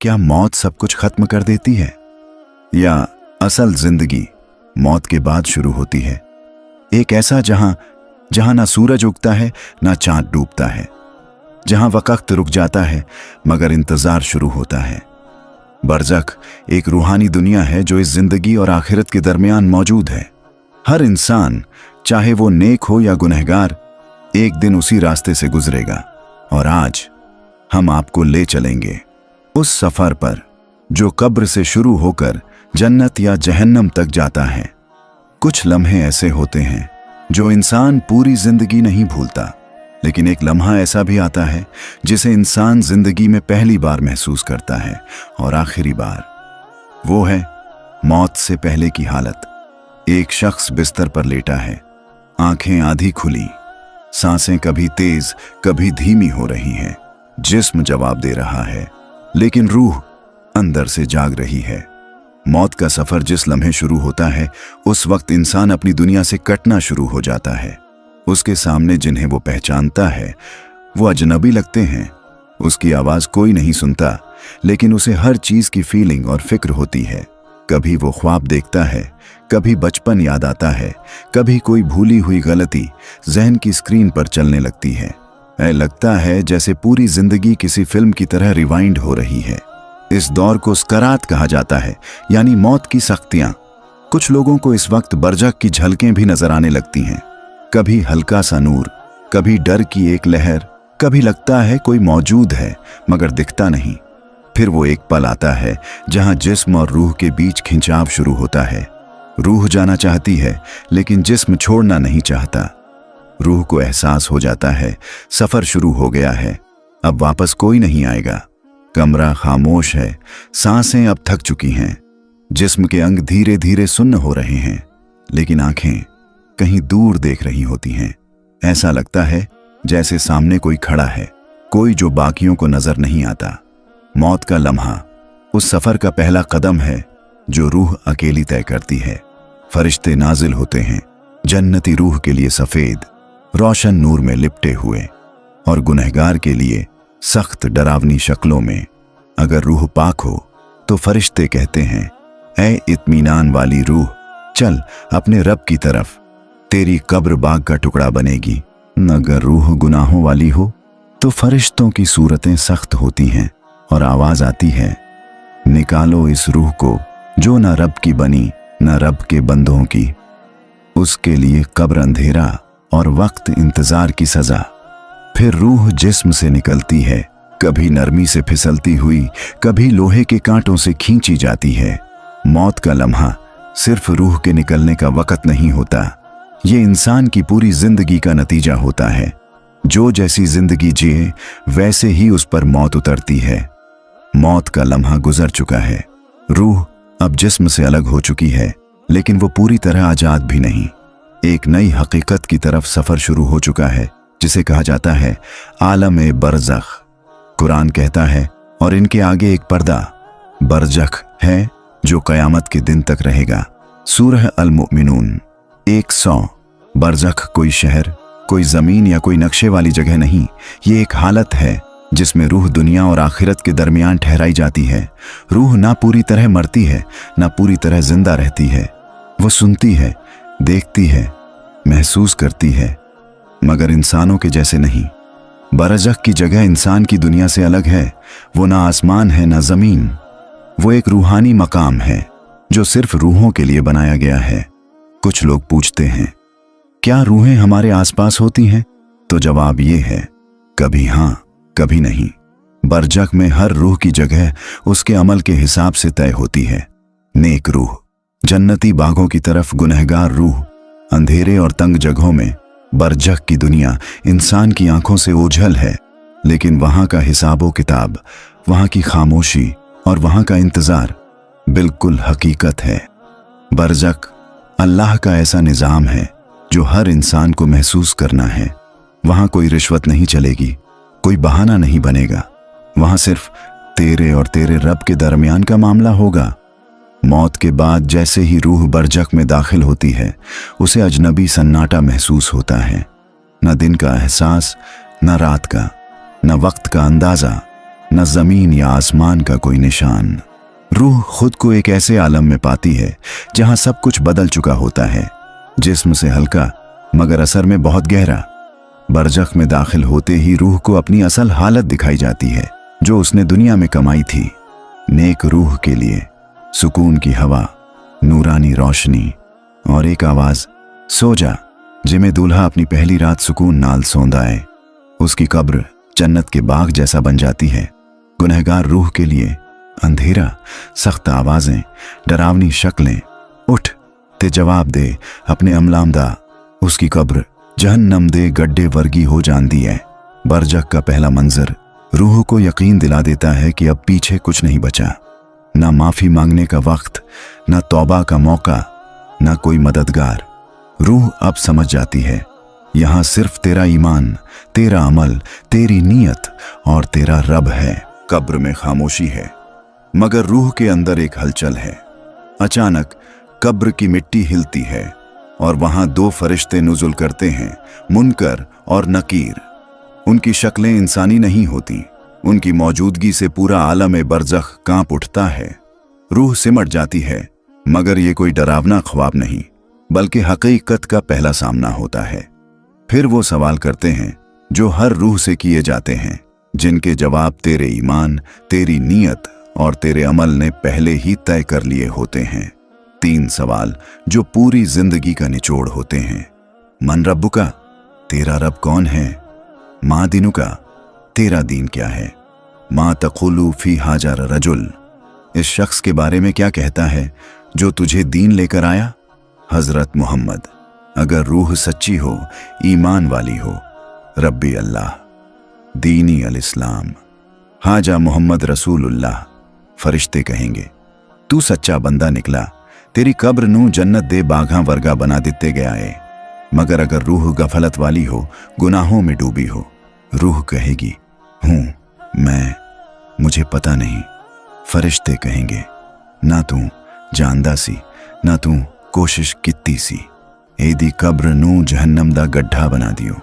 क्या मौत सब कुछ खत्म कर देती है, या असल जिंदगी मौत के बाद शुरू होती है? एक ऐसा जहां ना सूरज उगता है ना चांद डूबता है, जहां वक्त रुक जाता है मगर इंतजार शुरू होता है। बरज़ख एक रूहानी दुनिया है जो इस जिंदगी और आखिरत के दरमियान मौजूद है। हर इंसान, चाहे वो नेक हो या गुनहगार, एक दिन उसी रास्ते से गुजरेगा। और आज हम आपको ले चलेंगे उस सफर पर जो कब्र से शुरू होकर जन्नत या जहन्नम तक जाता है। कुछ लम्हे ऐसे होते हैं जो इंसान पूरी जिंदगी नहीं भूलता, लेकिन एक लम्हा ऐसा भी आता है जिसे इंसान जिंदगी में पहली बार महसूस करता है और आखिरी बार। वो है मौत से पहले की हालत। एक शख्स बिस्तर पर लेटा है, आंखें आधी खुली, सांसें कभी तेज कभी धीमी हो रही हैं। जिस्म जवाब दे रहा है लेकिन रूह अंदर से जाग रही है। मौत का सफर जिस लम्हे शुरू होता है, उस वक्त इंसान अपनी दुनिया से कटना शुरू हो जाता है। उसके सामने जिन्हें वो पहचानता है वो अजनबी लगते हैं। उसकी आवाज कोई नहीं सुनता, लेकिन उसे हर चीज की फीलिंग और फिक्र होती है। कभी वो ख्वाब देखता है, कभी बचपन याद आता है, कभी कोई भूली हुई गलती जहन की स्क्रीन पर चलने लगती है। लगता है जैसे पूरी जिंदगी किसी फिल्म की तरह रिवाइंड हो रही है। इस दौर को सकरात कहा जाता है, यानी मौत की सख्तियां। कुछ लोगों को इस वक्त बरज़ख की झलकें भी नजर आने लगती हैं। कभी हल्का सा नूर, कभी डर की एक लहर, कभी लगता है कोई मौजूद है मगर दिखता नहीं। फिर वो एक पल आता है जहां जिस्म और रूह के बीच खिंचाव शुरू होता है। रूह जाना चाहती है लेकिन जिस्म छोड़ना नहीं चाहता। रूह को एहसास हो जाता है सफर शुरू हो गया है, अब वापस कोई नहीं आएगा। कमरा खामोश है, सांसें अब थक चुकी हैं, जिस्म के अंग धीरे धीरे सुन्न हो रहे हैं, लेकिन आंखें कहीं दूर देख रही होती हैं। ऐसा लगता है जैसे सामने कोई खड़ा है, कोई जो बाकियों को नजर नहीं आता। मौत का लम्हा उस सफर का पहला कदम है जो रूह अकेली तय करती है। फरिश्ते नाजिल होते हैं, जन्नती रूह के लिए सफेद रोशन नूर में लिपटे हुए, और गुनहगार के लिए सख्त डरावनी शक्लों में। अगर रूह पाक हो तो फरिश्ते कहते हैं, ऐ इत्मीनान वाली रूह, चल अपने रब की तरफ, तेरी कब्र बाग का टुकड़ा बनेगी। अगर रूह गुनाहों वाली हो तो फरिश्तों की सूरतें सख्त होती हैं और आवाज आती है, निकालो इस रूह को जो न रब की बनी न रब के बंदों की। उसके लिए कब्र अंधेरा और वक्त इंतजार की सजा। फिर रूह जिस्म से निकलती है, कभी नरमी से फिसलती हुई, कभी लोहे के कांटों से खींची जाती है। मौत का लम्हा सिर्फ रूह के निकलने का वक्त नहीं होता, ये इंसान की पूरी जिंदगी का नतीजा होता है। जो जैसी जिंदगी जिए वैसे ही उस पर मौत उतरती है। मौत का लम्हा गुजर चुका है, रूह अब जिस्म से अलग हो चुकी है, लेकिन वो पूरी तरह आजाद भी नहीं। एक नई हकीकत की तरफ सफर शुरू हो चुका है जिसे कहा जाता है आलम बरज़ख। कुरान कहता है, और इनके आगे एक पर्दा बरज़ख है जो कयामत के दिन तक रहेगा। सूरह अल मुमिनून 100। बरज़ख कोई शहर, कोई जमीन या कोई नक्शे वाली जगह नहीं, ये एक हालत है जिसमें रूह दुनिया और आखिरत के दरमियान ठहराई जाती है। रूह ना पूरी तरह मरती है ना पूरी तरह जिंदा रहती है। वो सुनती है, देखती है, महसूस करती है, मगर इंसानों के जैसे नहीं। बरज़ख की जगह इंसान की दुनिया से अलग है। वो ना आसमान है ना जमीन, वो एक रूहानी मकाम है जो सिर्फ रूहों के लिए बनाया गया है। कुछ लोग पूछते हैं, क्या रूहें हमारे आसपास होती हैं? तो जवाब ये है, कभी हां कभी नहीं। बरज़ख में हर रूह की जगह उसके अमल के हिसाब से तय होती है। नेक रूह जन्नती बागों की तरफ, गुनहगार रूह अंधेरे और तंग जगहों में। बरज़ख की दुनिया इंसान की आंखों से ओझल है, लेकिन वहां का हिसाबो किताब, वहां की खामोशी और वहां का इंतजार बिल्कुल हकीकत है। बरज़ख अल्लाह का ऐसा निज़ाम है जो हर इंसान को महसूस करना है। वहां कोई रिश्वत नहीं चलेगी, कोई बहाना नहीं बनेगा। वहां सिर्फ तेरे और तेरे रब के दरमियान का मामला होगा। मौत के बाद जैसे ही रूह बरज़ख में दाखिल होती है, उसे अजनबी सन्नाटा महसूस होता है। न दिन का एहसास, न रात का, न वक्त का अंदाजा। न जमीन या आसमान का कोई निशान। रूह खुद को एक ऐसे आलम में पाती है जहां सब कुछ बदल चुका होता है, जिस्म से हल्का मगर असर में बहुत गहरा। बरजख में दाखिल होते ही रूह को अपनी असल हालत दिखाई जाती है जो उसने दुनिया में कमाई थी। नेक रूह के लिए सुकून की हवा, नूरानी रोशनी और एक आवाज, सो जा, जिमें दूल्हा अपनी पहली रात सुकून नाल सौंदा है। उसकी कब्र जन्नत के बाग जैसा बन जाती है। गुनहगार रूह के लिए अंधेरा, सख्त आवाजें, डरावनी शक्लें, उठ ते जवाब दे अपने अमलामदा। उसकी कब्र जहन्नम दे गड्ढे वर्गी हो जाती है। बरजख का पहला मंजर रूह को यकीन दिला देता है कि अब पीछे कुछ नहीं बचा। ना माफी मांगने का वक्त, ना तौबा का मौका, ना कोई मददगार। रूह अब समझ जाती है, यहां सिर्फ तेरा ईमान, तेरा अमल, तेरी नीयत और तेरा रब है। कब्र में खामोशी है मगर रूह के अंदर एक हलचल है। अचानक कब्र की मिट्टी हिलती है और वहां दो फरिश्ते नुज़ुल करते हैं, मुनकर और नकीर। उनकी शक्लें इंसानी नहीं होती। उनकी मौजूदगी से पूरा आलम बरज़ख कांप उठता है। रूह सिमट जाती है मगर ये कोई डरावना ख्वाब नहीं, बल्कि हकीकत का पहला सामना होता है। फिर वो सवाल करते हैं जो हर रूह से किए जाते हैं, जिनके जवाब तेरे ईमान, तेरी नीयत और तेरे अमल ने पहले ही तय कर लिए होते हैं। 3 सवाल जो पूरी जिंदगी का निचोड़ होते हैं। मन रब्बुका, तेरा रब कौन है? मा दिनुका, तेरा दीन क्या है? मा तक़ुलु फी हाजर रजुल, इस शख्स के बारे में क्या कहता है जो तुझे दीन लेकर आया? हजरत मोहम्मद, अगर रूह सच्ची हो, ईमान वाली हो, रब्बी अल्लाह, दीनी अल इस्लाम, हाजा मोहम्मद रसूलुल्लाह। फरिश्ते कहेंगे, तू सच्चा बंदा निकला, तेरी कब्र नू जन्नत दे बाघां वर्गा बना दिते गया है। मगर अगर रूह गफलत वाली हो, गुनाहों में डूबी हो, रूह कहेगी, मैं, मुझे पता नहीं। फरिश्ते कहेंगे, ना तू जानदा सी, ना तू कोशिश कित्ती सी, एदी कब्र नू जहन्नम दा गड्ढा बना दियो।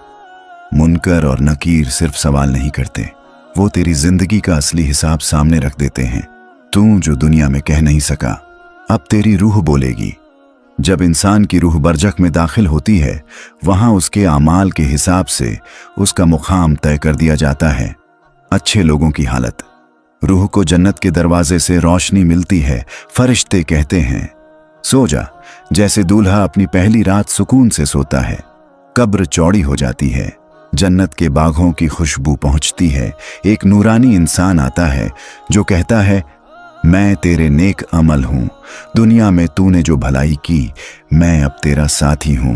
मुनकर और नकीर सिर्फ सवाल नहीं करते, वो तेरी जिंदगी का असली हिसाब सामने रख देते हैं। तू जो दुनिया में कह नहीं सका, अब तेरी रूह बोलेगी। जब इंसान की रूह बरजख में दाखिल होती है, वहां उसके आमाल के हिसाब से उसका मुकाम तय कर दिया जाता है। अच्छे लोगों की हालत, रूह को जन्नत के दरवाजे से रोशनी मिलती है। फरिश्ते कहते हैं, सो जा, जैसे दूल्हा अपनी पहली रात सुकून से सोता है। कब्र चौड़ी हो जाती है, जन्नत के बागों की खुशबू पहुंचती है। एक नूरानी इंसान आता है जो कहता है, मैं तेरे नेक अमल हूं, दुनिया में तूने जो भलाई की, मैं अब तेरा साथी हूं।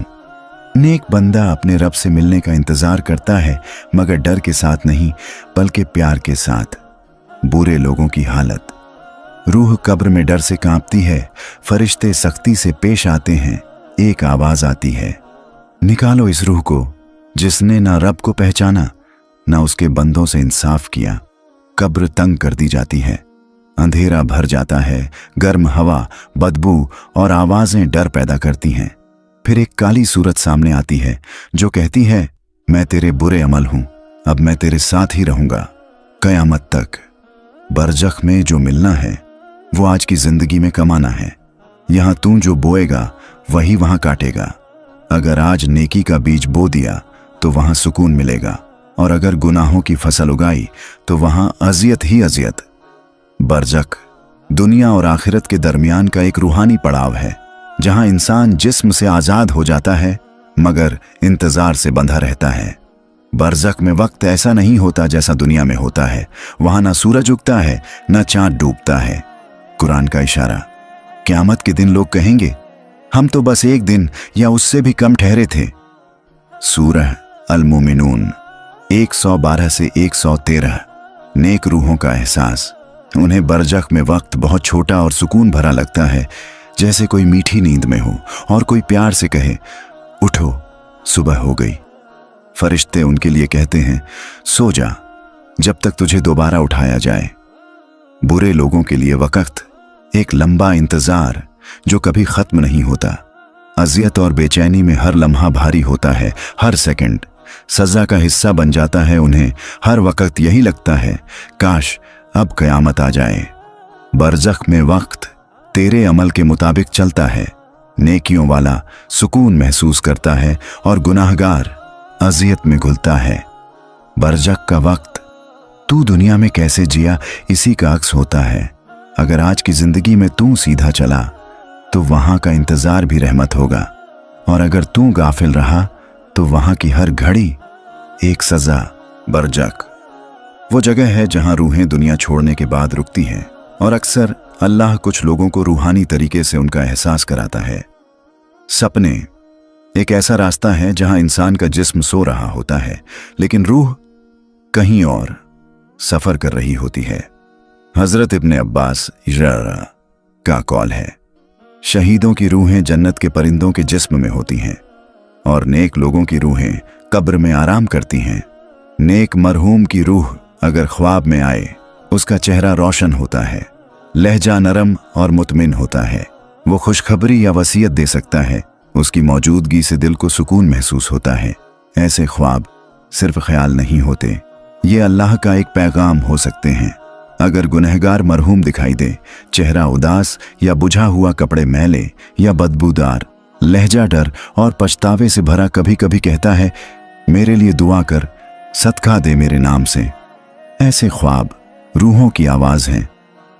नेक बंदा अपने रब से मिलने का इंतजार करता है, मगर डर के साथ नहीं, बल्कि प्यार के साथ। बुरे लोगों की हालत, रूह कब्र में डर से कांपती है। फरिश्ते सख्ती से पेश आते हैं। एक आवाज आती है, निकालो इस रूह को जिसने ना रब को पहचाना, ना उसके बंदों से इंसाफ किया। कब्र तंग कर दी जाती है, अंधेरा भर जाता है। गर्म हवा, बदबू और आवाजें डर पैदा करती हैं। फिर एक काली सूरत सामने आती है जो कहती है, मैं तेरे बुरे अमल हूं, अब मैं तेरे साथ ही रहूंगा कयामत तक। बरजख में जो मिलना है वो आज की जिंदगी में कमाना है। यहां तू जो बोएगा वही वहां काटेगा। अगर आज नेकी का बीज बो दिया तो वहां सुकून मिलेगा, और अगर गुनाहों की फसल उगाई तो वहां अजियत ही अजियत। बरजख दुनिया और आखिरत के दरमियान का एक रूहानी पड़ाव है, जहां इंसान जिस्म से आजाद हो जाता है मगर इंतजार से बंधा रहता है। बरजख में वक्त ऐसा नहीं होता जैसा दुनिया में होता है। वहां ना सूरज उगता है, ना चांद डूबता है। कुरान का इशारा, क़यामत के दिन लोग कहेंगे, हम तो बस एक दिन या उससे भी कम ठहरे थे। सूरह अल मोमिनून 112 से 113। नेक रूहों का एहसास, उन्हें बरजख में वक्त बहुत छोटा और सुकून भरा लगता है, जैसे कोई मीठी नींद में हो और कोई प्यार से कहे, उठो सुबह हो गई। फरिश्ते उनके लिए कहते हैं, सो जा जब तक तुझे दोबारा उठाया जाए। बुरे लोगों के लिए वक्त एक लंबा इंतजार जो कभी खत्म नहीं होता। अजियत और बेचैनी में हर लम्हा भारी होता है, हर सेकंड सजा का हिस्सा बन जाता है उन्हें हर वक्त यही लगता है, काश अब कयामत आ जाए। बरज़ख में वक्त तेरे अमल के मुताबिक चलता है। नेकियों वाला सुकून महसूस करता है और गुनाहगार अज़ियत में घुलता है। बरज़ख का वक्त तू दुनिया में कैसे जिया, इसी का अक्स होता है। अगर आज की जिंदगी में तू सीधा चला तो वहां का इंतजार भी रहमत होगा, और अगर तू गाफिल रहा तो वहां की हर घड़ी एक सजा। बरज़ख वो जगह है जहां रूहें दुनिया छोड़ने के बाद रुकती हैं, और अक्सर अल्लाह कुछ लोगों को रूहानी तरीके से उनका एहसास कराता है। सपने एक ऐसा रास्ता है जहां इंसान का जिस्म सो रहा होता है लेकिन रूह कहीं और सफर कर रही होती है। हजरत इब्ने अब्बास का कौल है, शहीदों की रूहें जन्नत के परिंदों के जिस्म में होती हैं और नेक लोगों की रूहें कब्र में आराम करती हैं। नेक मरहूम की रूह अगर ख्वाब में आए, उसका चेहरा रोशन होता है, लहजा नरम और मुतमिन होता है। वो खुशखबरी या वसीयत दे सकता है, उसकी मौजूदगी से दिल को सुकून महसूस होता है। ऐसे ख्वाब सिर्फ ख्याल नहीं होते, ये अल्लाह का एक पैगाम हो सकते हैं। अगर गुनहगार मरहूम दिखाई दे, चेहरा उदास या बुझा हुआ, कपड़े मैले या बदबूदार, लहजा डर और पछतावे से भरा, कभी कभी कहता है मेरे लिए दुआ कर, सदका दे मेरे नाम से। ऐसे ख्वाब रूहों की आवाज हैं।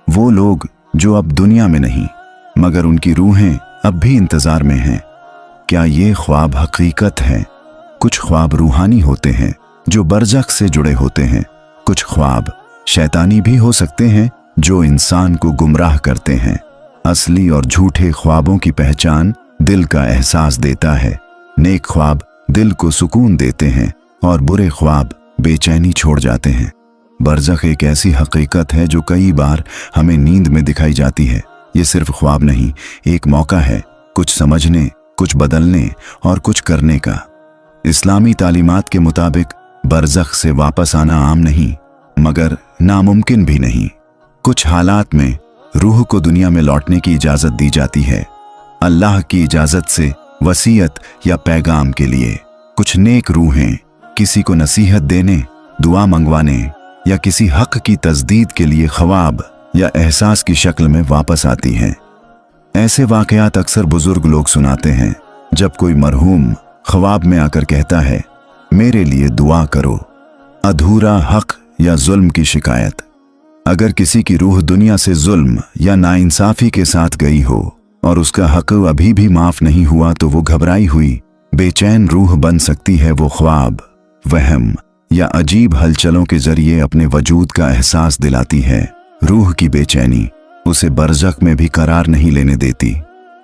वो लोग जो अब दुनिया में नहीं मगर उनकी रूहें अब भी इंतजार में हैं। क्या ये ख्वाब हकीकत है? कुछ ख्वाब रूहानी होते हैं जो बरज़ख से जुड़े होते हैं। कुछ ख्वाब शैतानी भी हो सकते हैं जो इंसान को गुमराह करते हैं। असली और झूठे ख्वाबों की पहचान दिल का एहसास देता है। नेक ख्वाब दिल को सुकून देते हैं और बुरे ख्वाब बेचैनी छोड़ जाते हैं। बरज़ख एक ऐसी हकीकत है जो कई बार हमें नींद में दिखाई जाती है। ये सिर्फ ख्वाब नहीं, एक मौका है कुछ समझने, कुछ बदलने और कुछ करने का। इस्लामी तालीमात के मुताबिक बरज़ख से वापस आना आम नहीं मगर नामुमकिन भी नहीं। कुछ हालात में रूह को दुनिया में लौटने की इजाजत दी जाती है, अल्लाह की इजाजत से, वसीयत या पैगाम के लिए। कुछ नेक रूहें किसी को नसीहत देने, दुआ मंगवाने या किसी हक की तस्दीद के लिए ख्वाब या एहसास की शक्ल में वापस आती हैं। ऐसे वाकयात अक्सर बुजुर्ग लोग सुनाते हैं, जब कोई मरहूम ख्वाब में आकर कहता है मेरे लिए दुआ करो। अधूरा हक या जुल्म की शिकायत। अगर किसी की रूह दुनिया से जुल्म या नाइंसाफी के साथ गई हो और उसका हक अभी भी माफ नहीं हुआ तो वो घबराई हुई, बेचैन रूह बन सकती है। वो ख्वाब, वहम या अजीब हलचलों के जरिए अपने वजूद का एहसास दिलाती है। रूह की बेचैनी उसे बरज़ख में भी करार नहीं लेने देती।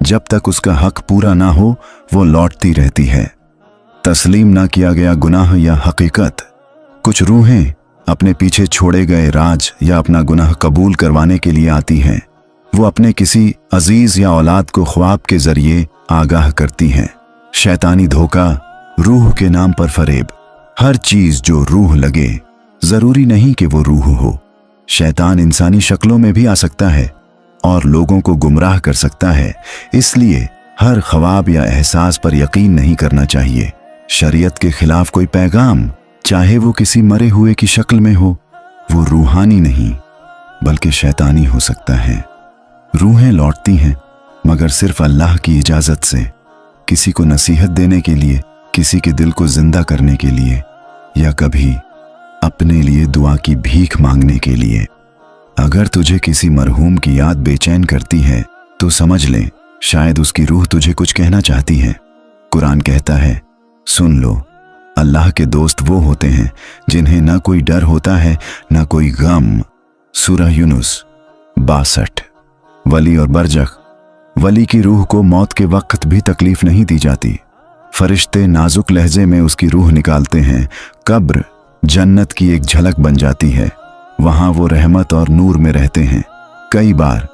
जब तक उसका हक पूरा ना हो वो लौटती रहती है। तस्लीम ना किया गया गुनाह या हकीकत। कुछ रूहें अपने पीछे छोड़े गए राज या अपना गुनाह कबूल करवाने के लिए आती हैं। वो अपने किसी अजीज या औलाद को ख्वाब के जरिए आगाह करती हैं। शैतानी धोखा, रूह के नाम पर फरेब। हर चीज जो रूह लगे जरूरी नहीं कि वो रूह हो। शैतान इंसानी शक्लों में भी आ सकता है और लोगों को गुमराह कर सकता है। इसलिए हर ख्वाब या एहसास पर यकीन नहीं करना चाहिए। शरीयत के खिलाफ कोई पैगाम, चाहे वो किसी मरे हुए की शक्ल में हो, वो रूहानी नहीं बल्कि शैतानी हो सकता है। रूहें लौटती हैं मगर सिर्फ अल्लाह की इजाजत से, किसी को नसीहत देने के लिए, किसी के दिल को जिंदा करने के लिए या कभी अपने लिए दुआ की भीख मांगने के लिए। अगर तुझे किसी मरहूम की याद बेचैन करती है तो समझ ले शायद उसकी रूह तुझे कुछ कहना चाहती है। कुरान कहता है, सुन लो, अल्लाह के दोस्त वो होते हैं जिन्हें ना कोई डर होता है ना कोई गम। सूरह यूनुस 62। वली और बरज़ख। वली की रूह को मौत के वक्त भी तकलीफ नहीं दी जाती। फरिश्ते नाजुक लहजे में उसकी रूह निकालते हैं। कब्र जन्नत की एक झलक बन जाती है। वहां वो रहमत और नूर में रहते हैं। कई बार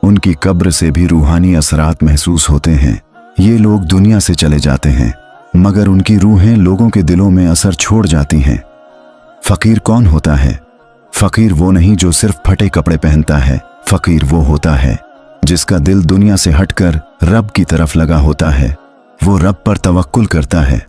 उनकी कब्र से भी रूहानी असरात महसूस होते हैं। ये लोग दुनिया से चले जाते हैं मगर उनकी रूहें लोगों के दिलों में असर छोड़ जाती हैं। फकीर कौन होता है? फकीर वो नहीं जो सिर्फ फटे कपड़े पहनता है। फकीर वो होता है जिसका दिल दुनिया से हटकर रब की तरफ लगा होता है। वो रब पर तवक्कुल करता है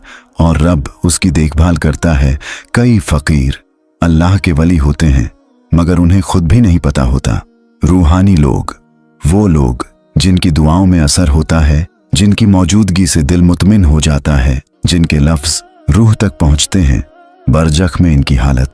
और रब उसकी देखभाल करता है। कई फकीर अल्लाह के वली होते हैं मगर उन्हें खुद भी नहीं पता होता। रूहानी लोग, वो लोग जिनकी दुआओं में असर होता है, जिनकी मौजूदगी से दिल मुतमिन हो जाता है, जिनके लफ्ज रूह तक पहुंचते हैं। बरजख में इनकी हालत,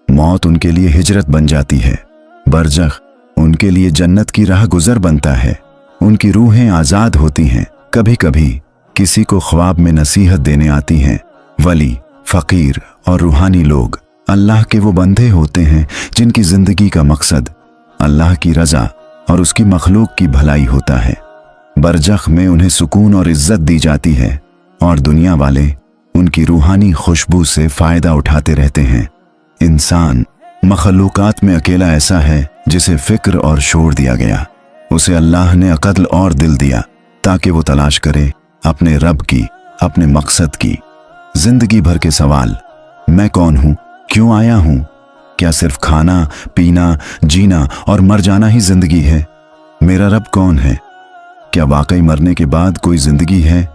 मौत उनके लिए हिजरत बन जाती है। बरजख उनके लिए जन्नत की राह गुजर बनता है। उनकी रूहें आज़ाद होती हैं। कभी कभी किसी को ख्वाब में नसीहत देने आती हैं। वली, फ़कीर और रूहानी लोग अल्लाह के वो बंदे होते हैं जिनकी ज़िंदगी का मकसद अल्लाह की रज़ा और उसकी मखलूक की भलाई होता है। बरजख में उन्हें सुकून और इज्जत दी जाती है और दुनिया वाले उनकी रूहानी खुशबू से फ़ायदा उठाते रहते हैं। इंसान मखलूकात में अकेला ऐसा है जिसे फ़िक्र और शोर दिया गया। उसे अल्लाह ने अक़ल और दिल दिया ताकि वो तलाश करे अपने रब की, अपने मकसद की। जिंदगी भर के सवाल, मैं कौन हूँ, क्यों आया हूँ, क्या सिर्फ खाना पीना जीना और मर जाना ही जिंदगी है, मेरा रब कौन है, क्या वाकई मरने के बाद कोई जिंदगी है।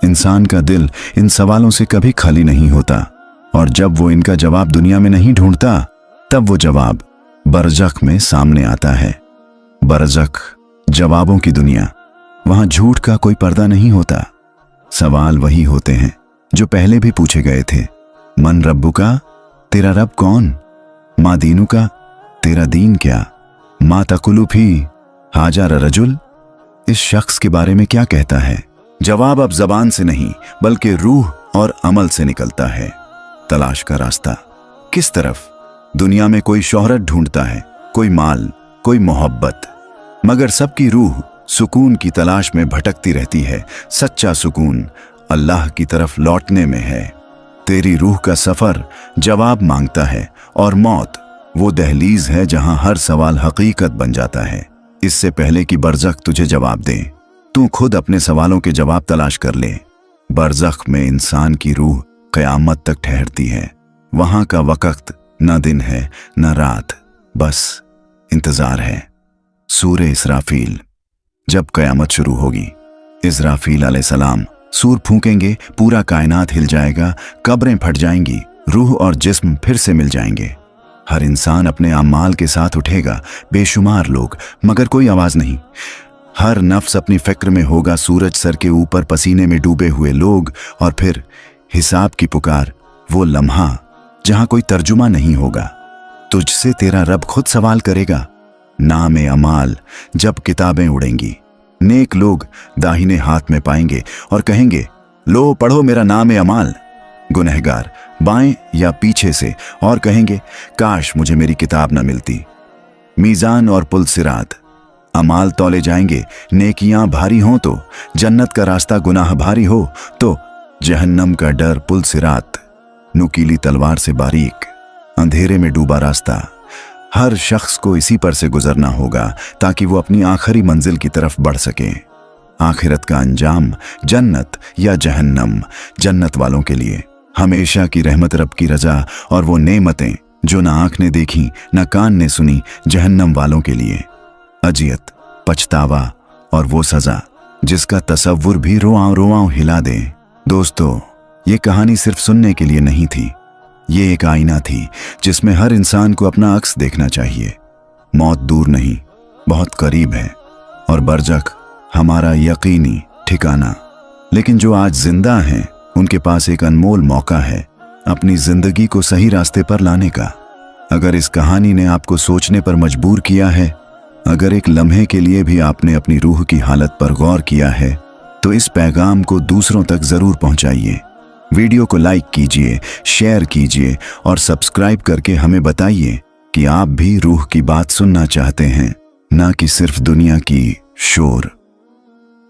इंसान का दिल इन सवालों से कभी खाली नहीं होता और जब वो इनका जवाब दुनिया में नहीं ढूंढता तब वो जवाब बरजख में सामने आता है। बरजख जवाबों की दुनिया, वहां झूठ का कोई पर्दा नहीं होता। सवाल वही होते हैं जो पहले भी पूछे गए थे। मन रब्बु का, तेरा रब कौन, माँ दीनु का, तेरा दीन क्या, माँ तकुलु फी हाजार रजुल, इस शख्स के बारे में क्या कहता है। जवाब अब जबान से नहीं बल्कि रूह और अमल से निकलता है। तलाश का रास्ता किस तरफ। दुनिया में कोई शोहरत ढूंढता है, कोई माल, कोई मोहब्बत, मगर सबकी रूह सुकून की तलाश में भटकती रहती है। सच्चा सुकून अल्लाह की तरफ लौटने में है। तेरी रूह का सफर जवाब मांगता है और मौत वो दहलीज है जहां हर सवाल हकीकत बन जाता है। इससे पहले कि बरज़ख तुझे जवाब दे, तू खुद अपने सवालों के जवाब तलाश कर ले। बरज़ख में इंसान की रूह क़यामत तक ठहरती है। वहां का वक़्त न दिन है न रात, बस इंतजार है। सूरे इसराफील, जब क़यामत शुरू होगी, इस्राफील अलैहिस्सलाम सूर फूंकेंगे, पूरा कायनात हिल जाएगा, कब्रें फट जाएंगी, रूह और जिस्म फिर से मिल जाएंगे। हर इंसान अपने अमाल के साथ उठेगा, बेशुमार लोग मगर कोई आवाज नहीं। हर नफ्स अपनी फिक्र में होगा, सूरज सर के ऊपर पसीने में डूबे हुए लोग, और फिर हिसाब की पुकार, वो लम्हा जहां कोई तर्जुमा नहीं होगा। तुझसे तेरा रब खुद सवाल करेगा। नामे अमाल, जब किताबें उड़ेंगी, नेक लोग दाहिने हाथ में पाएंगे और कहेंगे, लो पढ़ो मेरा नामे अमाल। गुनहगार बाएं या पीछे से और कहेंगे, काश मुझे मेरी किताब न मिलती। मीज़ान और पुल सिरात, अमाल तौले जाएंगे, नेकियां भारी हों तो जन्नत का रास्ता, गुनाह भारी हो तो जहन्नम का डर। पुल सिरात नुकीली तलवार से बारीक, अंधेरे में डूबा रास्ता। हर शख्स को इसी पर से गुजरना होगा ताकि वो अपनी आखिरी मंजिल की तरफ बढ़ सके। आखिरत का अंजाम जन्नत या जहन्नम। जन्नत वालों के लिए हमेशा की रहमत, रब की रजा और वो नेमतें जो ना आंख ने देखी ना कान ने सुनी। जहन्नम वालों के लिए अजियत, पछतावा और वो सजा जिसका तसव्वुर भी रोआं रोआं हिला दे। दोस्तों, ये कहानी सिर्फ सुनने के लिए नहीं थी, ये एक आईना थी जिसमें हर इंसान को अपना अक्स देखना चाहिए। मौत दूर नहीं, बहुत करीब है और बरज़ख हमारा यकीनी ठिकाना। लेकिन जो आज जिंदा हैं उनके पास एक अनमोल मौका है अपनी जिंदगी को सही रास्ते पर लाने का। अगर इस कहानी ने आपको सोचने पर मजबूर किया है, अगर एक लम्हे के लिए भी आपने अपनी रूह की हालत पर गौर किया है, तो इस पैगाम को दूसरों तक जरूर पहुंचाइए। वीडियो को लाइक कीजिए, शेयर कीजिए और सब्सक्राइब करके हमें बताइए कि आप भी रूह की बात सुनना चाहते हैं, ना कि सिर्फ दुनिया की शोर।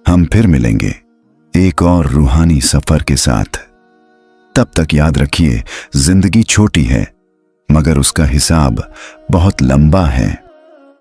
हम फिर मिलेंगे एक और रूहानी सफर के साथ। तब तक याद रखिए, जिंदगी छोटी है मगर उसका हिसाब बहुत लंबा है।